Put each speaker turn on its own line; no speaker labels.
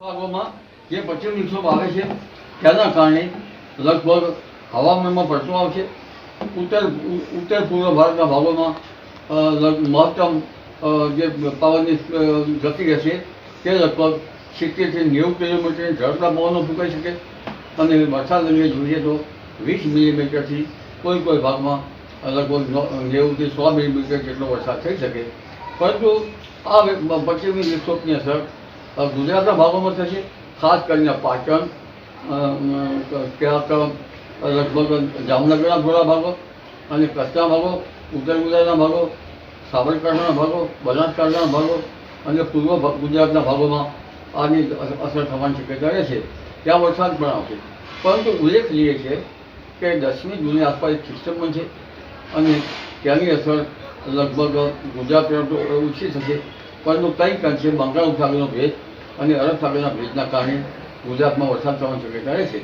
ભાગોમાં જે પશ્ચિમ વિક્ષોભ આવે છે તેના કારણે લગભગ હવામાનમાં પડતો આવશે. ઉત્તર પૂર્વ ભારતના ભાગોમાં મહત્તમ જે પવનની ગતિ રહેશે તે લગભગ 70 થી 90 કિલોમીટરની ઝડપના પવનો ફૂંકાઈ શકે અને વરસાદ અંગે જોઈએ તો 20 મિલીમીટરથી કોઈ ભાગમાં લગભગ 90 થી 100 મિલીમીટર જેટલો વરસાદ થઈ શકે. પરંતુ આ પશ્ચિમી વિક્ષોભની અસર ગુજરાતના ભાગોમાં થશે, ખાસ કરીને પાટણ, ક્યાંક લગભગ જામનગરના થોડા ભાગો અને કચ્છના ભાગો, ઉત્તર ગુજરાતના ભાગો, સાબરકાંઠાના ભાગો, બનાસકાંઠાના ભાગો અને પૂર્વ ગુજરાતના ભાગોમાં આની અસર થવાની શક્યતા રહેશે. ત્યાં વરસાદ પણ આવશે. પરંતુ ઉલ્લેખનીય છે કે 10મી જૂને આસપાસ એક સિસ્ટમ પણ છે અને ત્યાંની અસર લગભગ ગુજરાત તરફ ઓછી થશે. પરંતુ કંઈક અંશે બંગાળ ઉપસાગરનો ભેજ અને અરબ સાગરના ભેજના કારણે ગુજરાતમાં વરસાદ થવાની શક્યતા રહેશે.